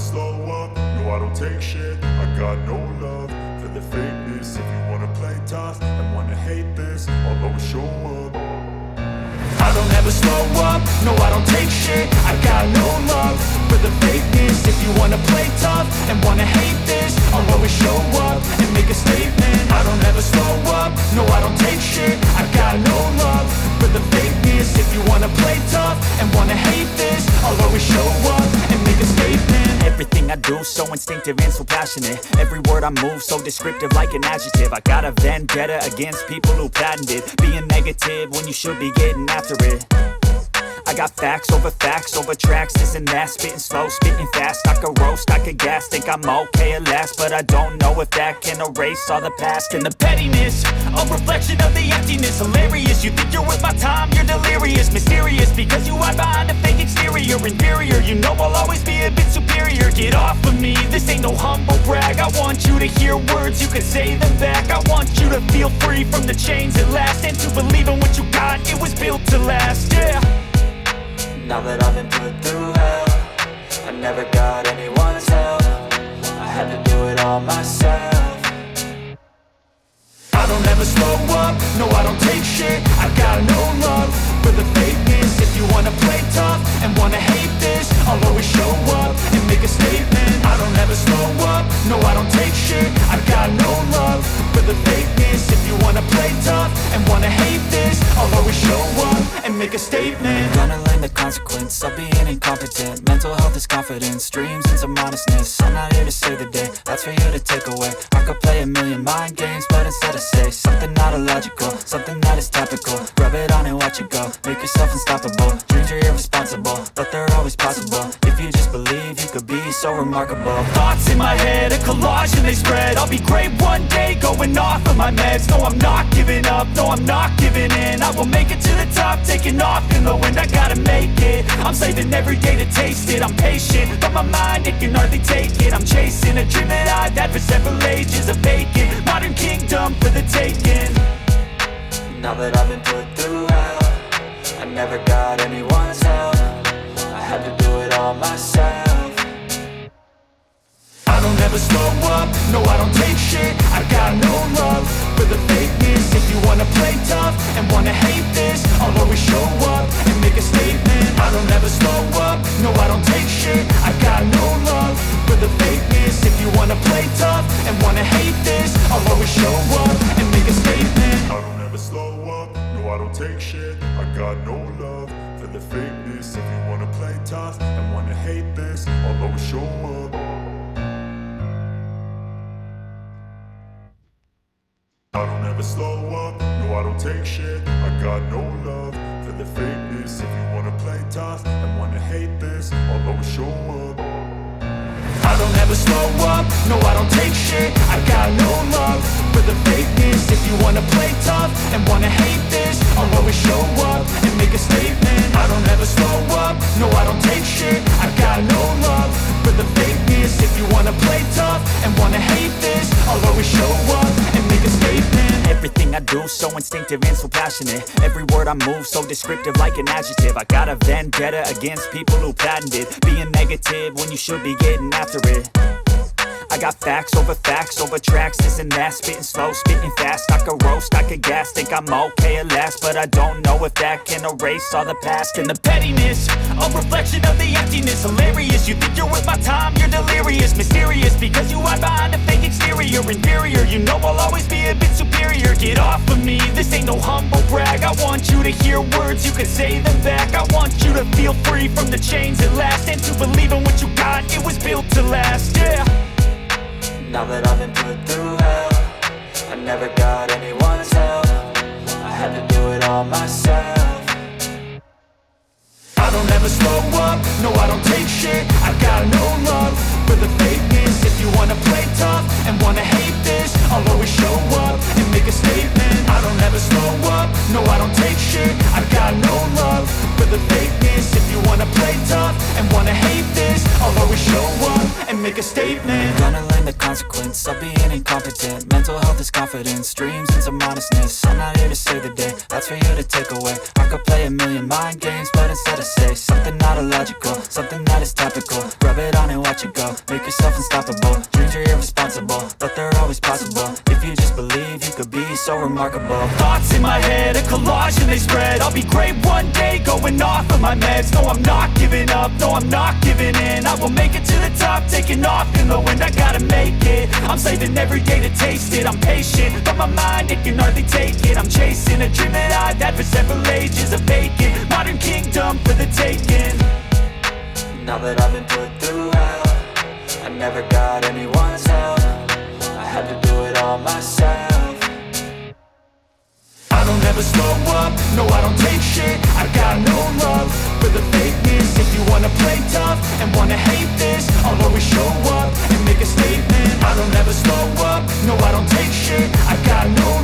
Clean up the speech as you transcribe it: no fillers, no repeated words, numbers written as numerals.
slow up, no I don't take shit. I got no love for the fakeness. If you wanna play tough and wanna hate this, I'll always show up. I don't ever slow up, no I don't take shit. I got no love for the fakeness. If you wanna play tough and wanna hate this, I'll always show up and make a statement. I don't ever slow up, no I don't take shit. I got no love for the fakeness. If you wanna play tough and wanna hate this, I'll always show up and make a statement. Everything I do so instinctive and so passionate. Every word I move so descriptive like an adjective. I got a vendetta against people who patented being negative when you should be getting after it. I got facts over tracks, this and that. Spitting slow, spitting fast. I could roast, I could gas. Think I'm okay at last, but I don't know if that can erase all the past. And the pettiness, a reflection of the emptiness. Hilarious, you think you're worth my time, you're delirious. Mysterious, because you hide behind a fake exterior. Inferior, you know I'll always be a bit superior. Get off of me, this ain't no humble brag. I want you to hear words, you can say them back. I want you to feel free from the chains at last, and to believe in what you got, it was built to last, yeah. Now that I've been put through hell, I never got anyone's help. I had to do it all myself. I don't ever slow up, no I don't take shit. I got no love for the fakeness. If you wanna play tough and wanna hate this, I'll always show up and make a statement. I don't ever slow up, no I don't take shit. I got no love for the fakeness. If you wanna play tough and wanna hate this, I'll always show up and make a statement. Gonna learn the consequence of being incompetent. Mental health is confidence, dreams and some honestness. I'm not here to save the day, that's for you to take away. I could play a million mind games, but instead I say something not illogical, something that is topical. Rub it on and watch it go, make yourself unstoppable. Dreams are irresponsible, but they're always possible. If you just believe, you could be so remarkable. Thoughts in my head, a collage and they spread. I'll be great one day, going off of my meds. No, I'm not giving up, no, I'm not giving in. I will make it to the top, taking off in the wind. I gotta make it, I'm saving every day to taste it. I'm patient, but my mind, it can hardly take it. I'm chasing a dream that I've had for several ages. A vacant, modern kingdom for the taking. Now that I've been put through hell, I never got anyone's help. I had to do it all myself. I don't ever slow up, no I don't take shit. I got no love for the fakeness. If you wanna play tough and wanna hate this, I'll always show up and make a statement. I don't ever slow up, no I don't take shit. I got no love for the fakeness. If you wanna play tough and wanna hate this, I'll always show up and make a statement. I don't ever slow up, no I don't take shit. I got no love for the fakeness. If you wanna play tough and wanna hate this, I'll always show up. I don't ever slow up, no I don't take shit. I got no love for the fakeness. If you wanna play tough and wanna hate this, I'll always show up. I don't ever slow up, no I don't take shit. I got no love for the fakeness. If you wanna play tough and wanna hate this, I'll always show up and make a statement. I don't ever slow up, no I don't take shit. I got no love for the fakeness. If you wanna play tough and wanna hate this, I'll always show up and make a statement. Everything I do so instinctive and so passionate. Every word I move so descriptive like an adjective. I got a vendetta against people who patented being negative when you should be getting after it. I got facts over tracks, this and that. Spitting slow, spitting fast. I could roast, I could gas. Think I'm okay at last, but I don't know if that can erase all the past. And the pettiness, a reflection of the emptiness. Hilarious, you think you're worth my time, you're delirious. Mysterious, because you hide behind a fake exterior. Inferior, you know I'll always be a bit superior. Get off of me, this ain't no humble brag. I want you to hear words, you can say them back. I want you to feel free from the chains at last, and to believe in what you got, it was built to last, yeah. Now that I've been put through hell, I never got anyone's help. I had to do it all myself. I don't ever slow up, no I don't take shit. I got no love for the fakeness. If you wanna play tough and wanna hate this, I'll always show up and make a statement. I don't ever slow up, no I don't take shit. I got no love for the fakeness. If you wanna play tough and wanna hate this, I'll always show up and make a statement. Gonna learn the consequence of being incompetent. Mental health is confidence, dreams and some honestness. I'm not here to save the day, that's for you to take away. I could play a million mind games, but instead I say something not illogical, something that is topical. Rub it on and watch it go, make yourself unstoppable. Dreams are irresponsible, but they're always possible. If you just believe, you could be so remarkable. Thoughts in my head, a collage and they spread. I'll be great one day, going off of my meds. No, I'm not giving up, no, I'm not giving in. I will make it to the top, taking off in the wind. I gotta make it, I'm saving every day to taste it. I'm patient, but my mind, it can hardly take it. I'm chasing a dream that I've had for several ages. A vacant, modern kingdom for the taking. Now that I've been put through hell, I never got anyone's help. I had to do it all myself. I don't ever slow up, no I don't take shit. I got no love for the fakeness. If you wanna play tough and wanna hate this, I'll always show up and make a statement. I don't ever slow up, no I don't take shit. I got no love